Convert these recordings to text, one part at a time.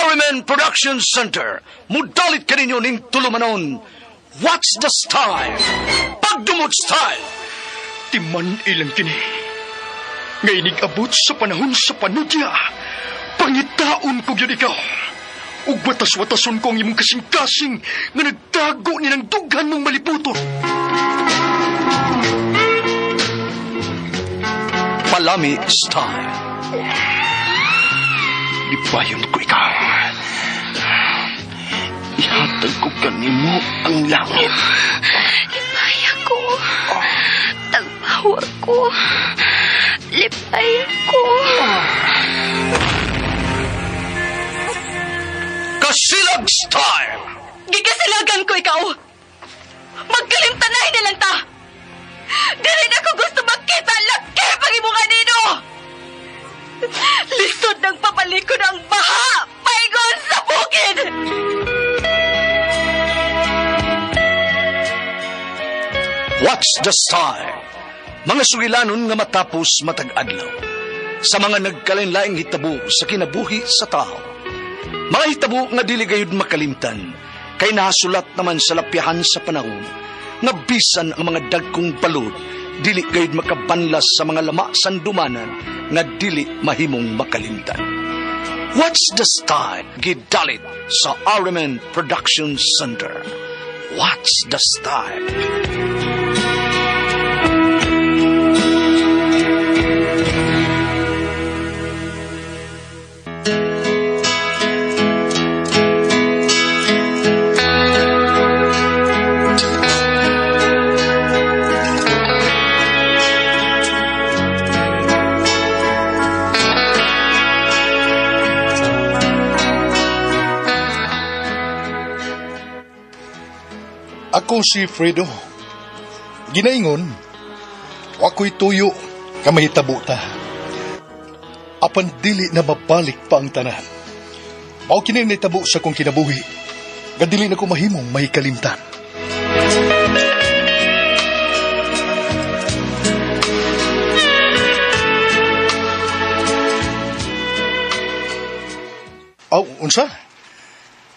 Arimen Production Center, mudalit ka ninyo ning tulumanon. What's the style? Pagdumot style! Timan ilang kini. Ngay abot sa panahon sa panudya. Pangitaon ko yun ikaw. Ug watas-watason ko ang imong kasing-kasing nga nagtago ni ng dughan mong maliputon. Palami style. Ibayon ko ikaw. Ihatag ko kanimo ang langit. Lipaya ko. Tagbawa ko. Lipaya ko. Kasilag style. Gikasilagan ko ikaw. Magkalimtanay na lang ta. Dili na ko gusto makita ang laki pag-imunga nino. Lisod ng papalikod ang baha. Paigon sa bukid. What's the style? Mga sugilanon nga matapos matag-adlaw. Sa mga nagkalain-laing hitabo sa kinabuhi sa tao. Mga hitabo nga dili gayud makalimtan, kay nasulat naman sa lapyahan sa panahon, nga bisan ang mga dagkong balod, dili gayud makabanlas sa mga lama sandumanan, nga dili mahimong makalimtan. What's the style? Gidalit sa Arimen Production Center. What's the style? Ako si Fredo. Ginaingon, wako'y tuyo ka mahitabo ta. Apan dili na mabalik pa ang tanan. Mao kini nitabo sa kong kinabuhi. Gadili na ko mahimong mahikalimtan. Aw, unsa?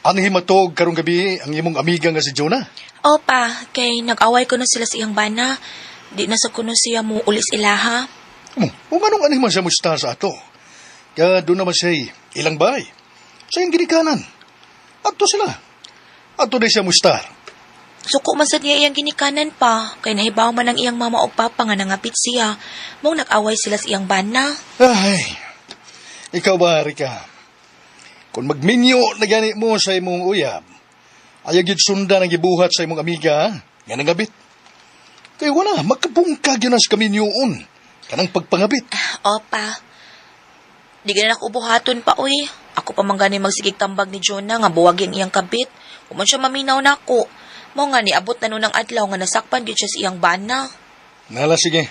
Ang himatog karong gabi ang imong amiga nga si Jonah? Opa, kay nag-away ko na sila sa iyang bana. Di na sa kuno siya mo ulis ilaha. Kung anong animan siya musta sa ato? Kaya doon naman siya ilang bahay. Sa iyong ginikanan. Ato sila. Ato na siya musta. Suko man sad niya iyang ginikanan pa. Kay nahibaw man ang iyang mama o papa nga nangapit siya. Mong nag-away sila sa iyang bana. Ay, ikaw ba, Rika? Kung magminyo na gani mo sa imong uyab, ayag yun sundan ang gibuhat sa imong amiga, nga nangabit. Kaya wala, magkabungkag yun ang kaminyoon, kanang pagpangabit. Opa, di ganun ako ubuhaton pa, uy. Ako pa man gani magsigig tambag ni Jonah nga buwag yung iyang kabit. Kuman siya maminaw na ako. Mo nga ni abot na nun ang adlaw nga nasakpan yun siya sa iyang bana. Nala, sige.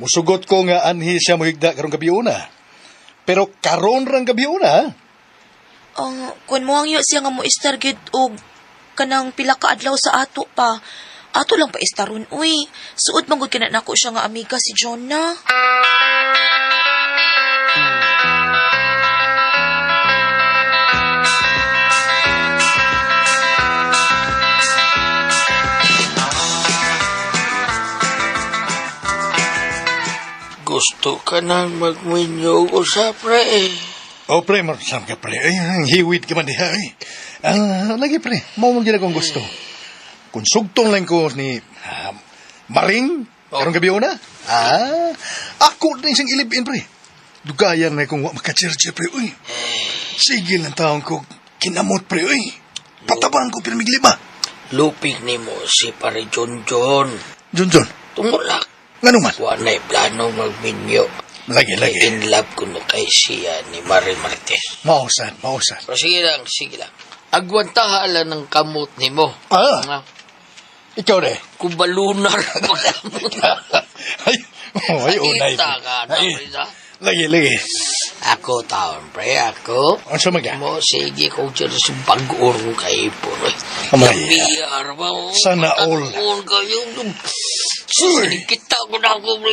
Musugot ko nga anhi siya muhigda karong gabi una. Pero karon rang gabi una, Kung mo ang siya nga mo istargid og kanang pila ka adlaw sa ato pa. Ato lang pa istaron, uy. Suod manggod kina nako siya nga amiga si Jonah. Gusto ka nang magminyo ko sa pre. o pre, marsam ka pre. Ay, hiwit ka man diha eh. Lagi pre, mau mong ginagong gusto. Kung sugtong lang ko ni Maring, karong gabi una. Ako din siyang ilibin pre. Dugayan na kung makachirche pre. Uy, sige lang taong ko kinamot pre. Uy, patabang ko pinamigliba. Lupig ni mo si pare John. John. Tumulak. Nga naman. Wanay plano magminyo. Lagi. In love ko no kay siya ni Marie Martes. Mausan. Pero sige lang. Agwantaha ala ng kamot ni mo. Ikaw de. Kubalunar pagkamot. Ay, unay. Lagi. Ako taon, pre, ako. Ano sa mga? Mo, sige, kung siya sa pag-urong kayo po. Amaya. Sana all. Kayo, kita ko na ako,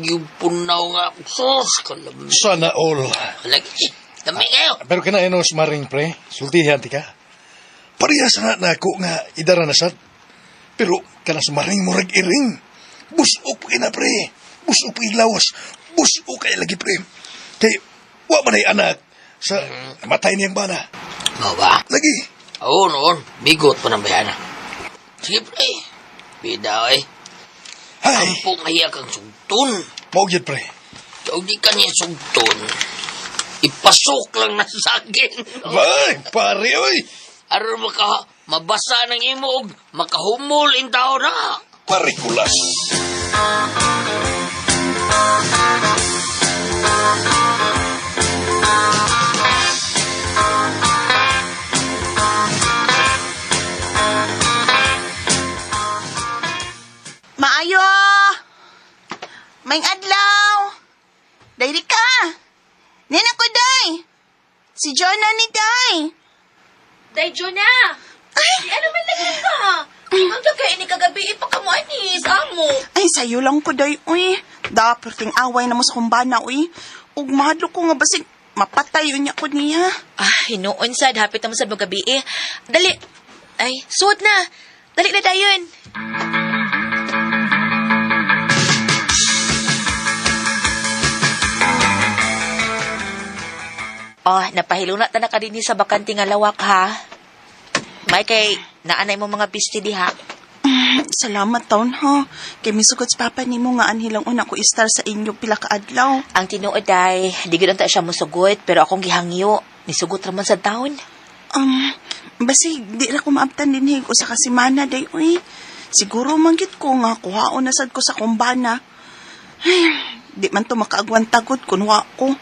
yung punaw nga. Sus, kalam. Sana all. Lagi. Dami kayo. Pero kinainos maring pre, sultihan ti ka. Parehas na ako nga idara na sad. Pero kanas maring murag iring. Busok kay na pre. Busok kay lawas. Busok kay lagi pre. Kay wa man ay anak sa matay niyang bana. Mo ba? Lagi. Oo noon. Bigot pa ng bayana. Sige pre. Bida eh. Hay, Ampo kaya kang sugton. mao gyud pre. Kaya di ka niya sugton. Ipasok lang na sa akin. Ay, pare oy. Aron mabasa ng imog, makahumol in tao na. Pare kulas. Maayo! May adlaw! Dayri ka! Nena ko, day! Si Jonah ni day! Day, Jonah! Ay! Ano man lagi ka? Ang dagay ni kagabi, ipakamu anis, amo. Ay, sayo lang ko, day, uy. Dapat ting away na mo sa kumbana, uy. Ug mahadlo ko nga basig mapatay niya ko niya. Ah, hinuon sad, hapit naman sa gabi eh. Dali! Ay, suot na! Dali na dayon! Oh, napahilo na ta din sa bakante nga lawak, ha? May kay, naanay mo mga pisti diha. Salamat taon, ha. Kay misugot sa papa ni mo nga anhilang una ko istar sa inyo pila ka adlaw. Ang tinuod ay, di gud ta siya musugot, pero akong gihangyo. Nisugot raman sa taon. Basig, di ra ko maabtan din hig usa ka semana, day, uy. Siguro manggit ko nga kuhaon na sad ko sa kumbana. Ay, di man to makaagwan tagot kunwa ko.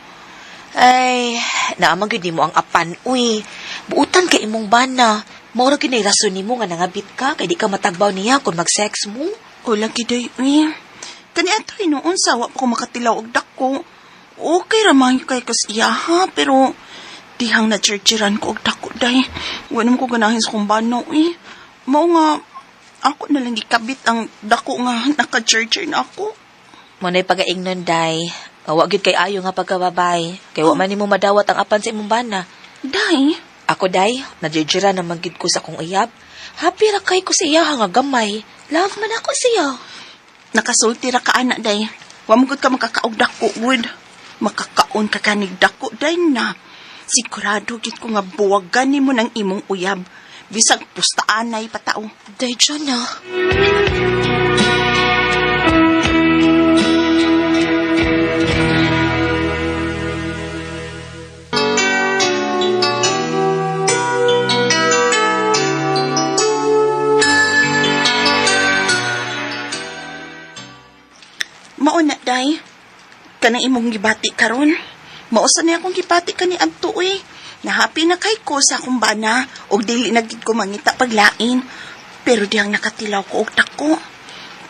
Ay, naamang gud mo ang apan, uy. Buutan kay imong bana. Maura ginay rason nimo nga nangabit ka, kay di ka matagbaw niya kung mag-sex mo. O lagi day, uy. Kani ato noon sa wa pa ko makatilaw og dako. Okay ramang kay kas iya ha, pero dihang na churchiran ko og dako day. Wala mo ko ganahin sa kumbano, uy. Mao nga, ako na lang gikabit ang dako nga naka-churcher na ako. Manay pagaingnon, day. Wa gyud kay ayo nga pagkababay. Kay wa man nimo madawat ang apan sa imong bana. Day, Ako, day, nadjira naman gid ko sa kong iyab. Happy ra kay ko sa iya nga gamay. Love man ako siya. nakasulti ra ka anak day. Wa mo gud ka makakaog dako wood. Makakaon ka kanig dako day na. Sigurado gid ko nga buwagan nimo ng imong uyab. Bisag pustaanay patao. Day, Jonah. Mauna day. Kanang imong gibati karon. Mausa na akong gibati kani adto uy. Nahapi na kay ko sa akong bana og dili na gid ko mangita paglain. Pero dihang nakatilaw ko og dako.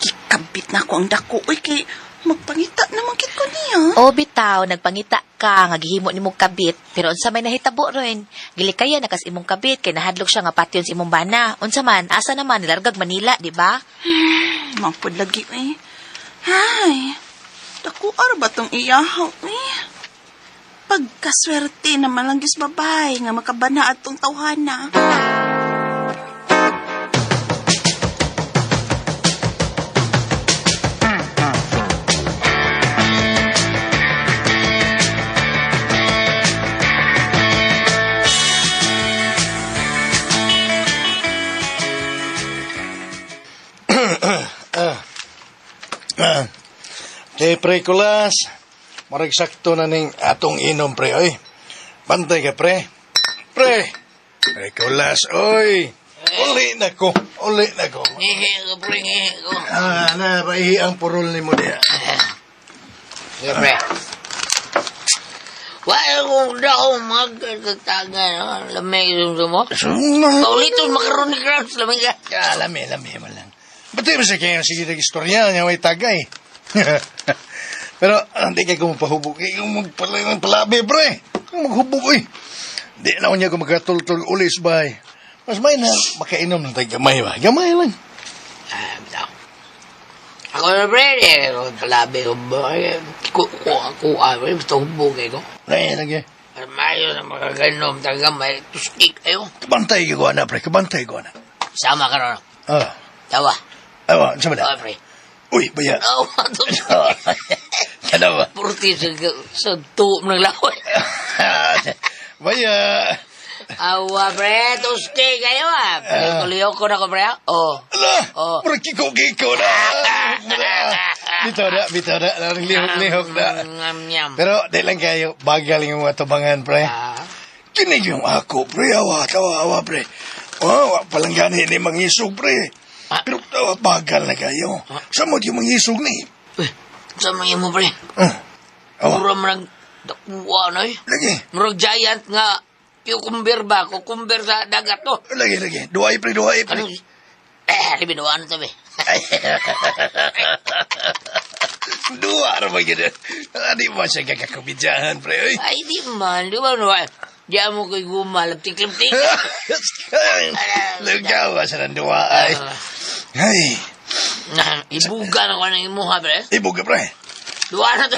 Gikabit na ko ang dako uy kay magpangita naman gid ko niya. O bitaw, nagpangita ka nga gihimo nimo kabit, pero unsa may nahitabo ron? Gilikaya nakas imong kabit kay nahadlok siya nga patyon sa imong bana. Unsa man, asa naman nilargag Manila, di ba? Mangpod lagi uy. Ay, dako ba tong iyahaw uy. Pagkaswerte naman lang gis babay nga makabana atong tawhana. Pre kulas. Marag sakto na ning atong inom pre oy. Pantay ka pre. Pre. Pre kulas oy. Uli na ko. Ngihi ko, pre, ngihi ko. Na baihi ang purol ni mo diya. Sige, pre. Wala kong daw magkagtagan. Lamig yung sumo. Paulitos makaroni crabs. Lamig ka. Lami mo lang. Ba't mo sa kaya sige nag-istorya niya may tagay. Pero hindi kayo magpahubog. Kayo magpalabi, pre. Kung maghubog, eh. Hindi na ko niya kung magkatultul ulis, bay. Mas may na makainom ng tayo gamay, ba? Gamay lang. Bitaw. Ako na, pre. Palabi ko ba? Kuha. Gusto hubog ko. Ay, lagi. Mayo na makaganom, talaga may tuskik kayo. Kabantay ko na, pre. Kabantay ko na. Sama ka ron. Ah. Tawa. Awa, sama Tawa, na. pre. Uy, baya. Tawa, to. Ano ba? Purti sa tuom ng laway. Baya. Awa, pre. Tuskik kayo, Kuliyo ko na ko, pre. Oh. Ala, Oh. kiko na. Bito na. Lihok na. Nyam. Pero, di lang kayo, bagal yung mga tubangan, pre. Kinig yung ako, pre. Awa, pre. Palanggani ni mangisog, pre. Pero, bagal na kayo. Samot yung mangisog ni. Sama mo, pre. Awa, Mura mo nang dakuha na eh. lagi. Murag giant nga cucumber ba? Cucumber sa dagat to. Lagi. Duway, pre. Anong... libinuan to, be. Dua, ano ba yun? Di ba siya kakakabidyahan, pre? Oy. Ay, di man. Di ba, diyan mo ko'y gumalaptik-laptik. Lugawa sa nandua, ay. Ay, Ibuga na ko ng imuha, pre. ibuga, pre. Duwa na to.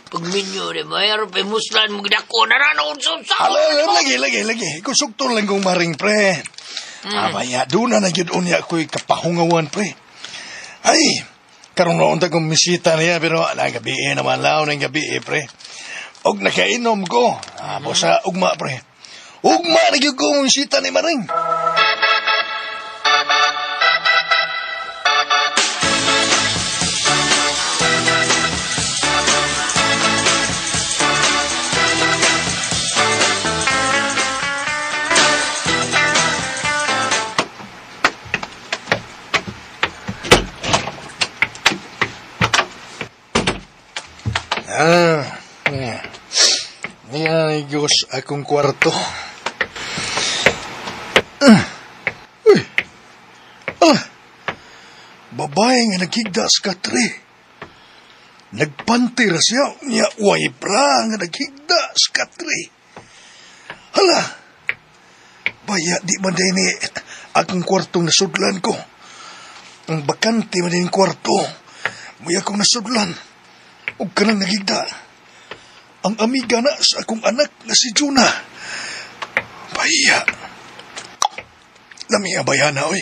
Pag minyo, di ba? Mayroon pa muslan mo gidako na unsa-unsa. Lagi. Kusukton lang kong maring, pre. Abaya, doon na nagyod unya ko'y kapahungawan, pre. Ay, karon noon ta kong misita niya, pero gabi naman lao ng gabi, pre. Og nakainom ko. Bosa, ugma, pre. Ugma, nagyod ko misita ni Maring. Yan, Diyos, akong kwarto. Uy! Babae nga naghigda sa katri. Nagpantira siya, niya waypra nga naghigda sa katri. Hala! Baya, di man din ni akong kwartong nasudlan ko. Ang bakante man din kwarto. May akong nasudlan. Huwag ka nang nagigda. Ang amiga na sa akong anak na si Juna. Baya. Lami abayana, oy.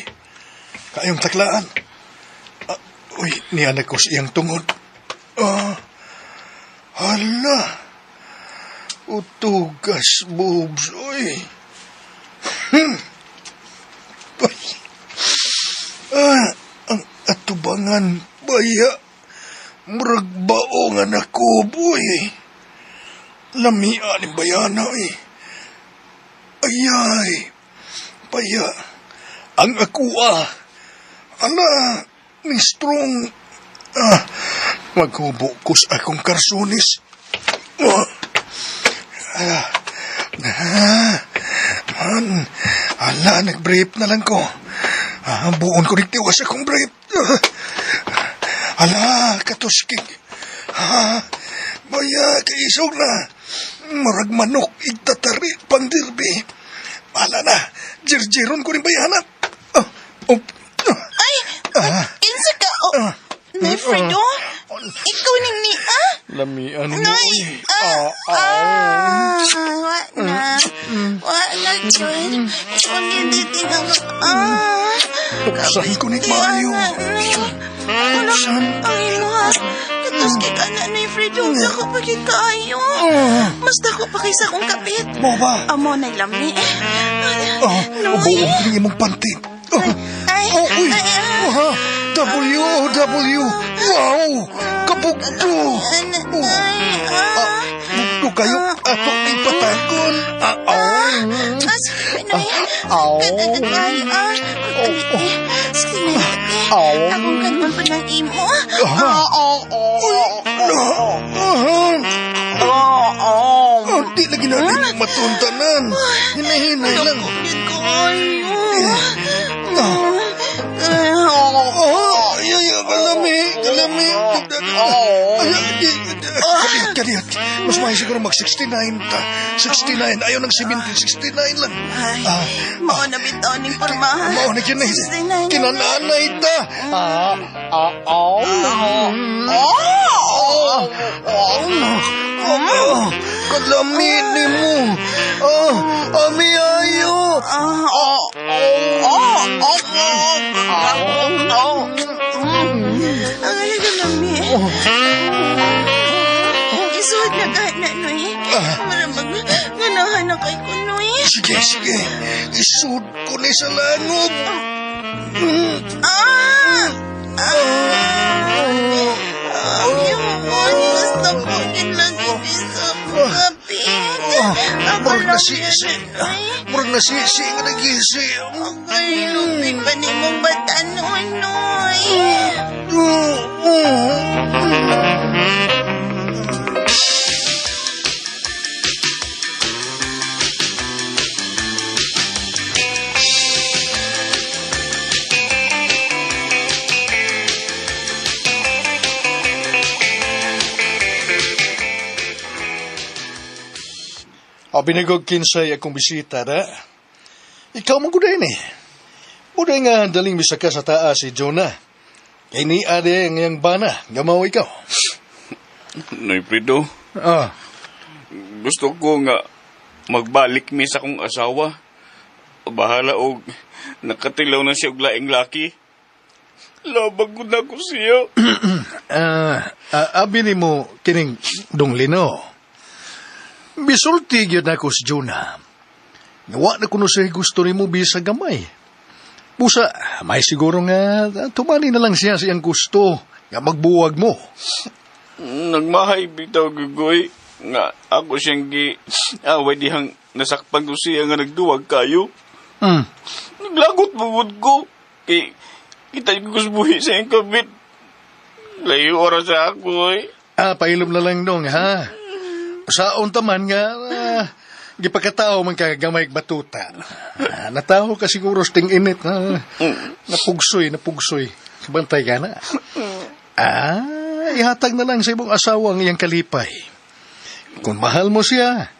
Kayong taklaan. Uy, nianak ko siyang tungod. Hala. Utugas, boobs, oy. Ang atubangan, baya. Murag baongan ako, boy. Lamia ni bayana, eh. Ayay. Baya. Ang akua. Ala, ni strong. Maghubukos akong karsunis. Man, ala, nag-brape na lang ko. Buon ko nagtiwas akong brape. Ala, katuskig. Baya, kaisog na. Marag manok, igtatari, pang dirbi. Ala na, jirjiron ko rin bayanan. Ay! Kinsa ka? Nay, Fredo? Ikaw ning ni, Lamian mo, Nay! Wa na, Joy. Ikaw hindi tinagak. Tuksan ko ni Mayo. Tuksan. Ay, ma. Katos kay ka na, Nay, Fredo. Dako pa kay kayo. Mas dako pa kay sa akong kapit. Mo ba? Amo na lami. Buong ko rin imong pantit. Uy! W! Wow! Kabugto! Bugto kayo ato ipatagon. Akong kanon pa ng imo. Di lagi natin matuntanan. Hinahinay lang. Kalami. Kalihat. Mas mahi siguro mag-69 ta. 69. Ayaw ng 70. 69 lang. Mao na bitaw ning pormahan. Mao na kinay. Kinananay ta. Kalamit ni mo. Ami ayo. Ang alaga mami. Isuod na kahit na, Noy. Maramag ganahan na kay ko, Noy. Sige, sige. Isud ko ni sa langob. Yun, basta po nilang ibisa kapit. Murag nasisi. Murag nasisi nga nagisi. Ay, lupin pa ni mong bata noon, Noy. Binagog kinsay akong bisita na. Ikaw maguday ni. Buday nga daling misaka sa taas si Jonah. Kay ni ade ang iyang bana. Gamaw ikaw. Noy Fredo, gusto ko nga magbalik mi sa kong asawa. Bahala og nakatilaw na siya og laing laki. Labag ko na ko siya. Abi ni mo kining dunglino. Bisulti gyud ako si Jonah. Nga na kuno siya gusto ni mo bisa gamay. Busa, may siguro nga tumani na lang siya siyang gusto nga magbuwag mo. Nagmahay bitaw gugoy nga ako siyang away dihang nasakpan ko siya nga nagduwag kayo. Naglagot bugod ko. Kita ko kusbuhi sa iyong kabit. Layo oras sa ako eh. Pailom na lang dong ha. Saon taman nga, gipagkatao man kagamay batuta. Nataho ka siguro sting init na napugsoy. Sabantay ka na. Ihatag na lang sa ibong asawa ang iyang kalipay. Kung mahal mo siya,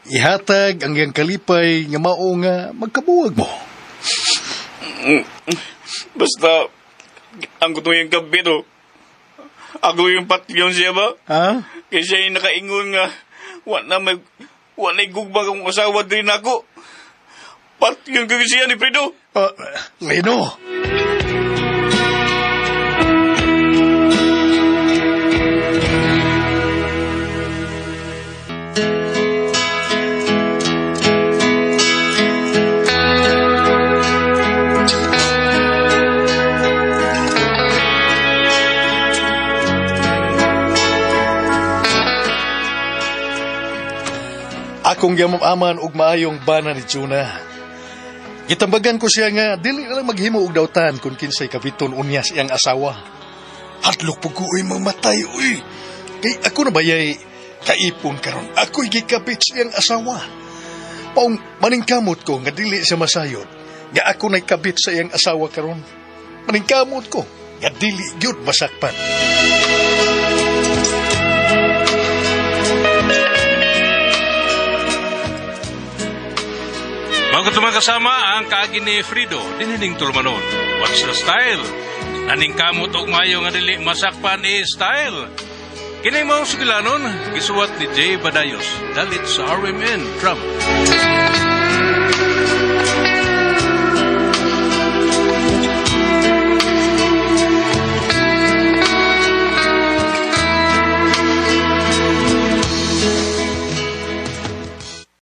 ihatag ang iyang kalipay nga mao nga magkabuwag mo. Basta, ang gusto yung kabit oh. Ako yung patyon siya ba? Kaya siya yung nakaingon nga, wala gugba kong asawa din ako. Patyon ko siya ni Fredo. Lino. Akong yamaman og maayong bana ni Jonah. Gitambagan ko siya nga dili na lang maghimo og dawtan kung kinsay kabiton unya siyang asawa. Hadlok po ko mamatay uy. Kay ako na bayay kaipon karon. Ako'y gikabit siyang asawa. Paong maningkamot ko nga dili siya masayod. Nga ako na'y kabit sa iyang asawa karon. Maningkamot ko nga dili gyud masakpan. Mga kasama ang kaagi ni Fredo, dinining tulmanon. What's the style? Aning kamot og mayo nga dili masakpan style. Kini mao sugilanon, gisuwat ni Jay Badayos, dalit sa RMN Travel.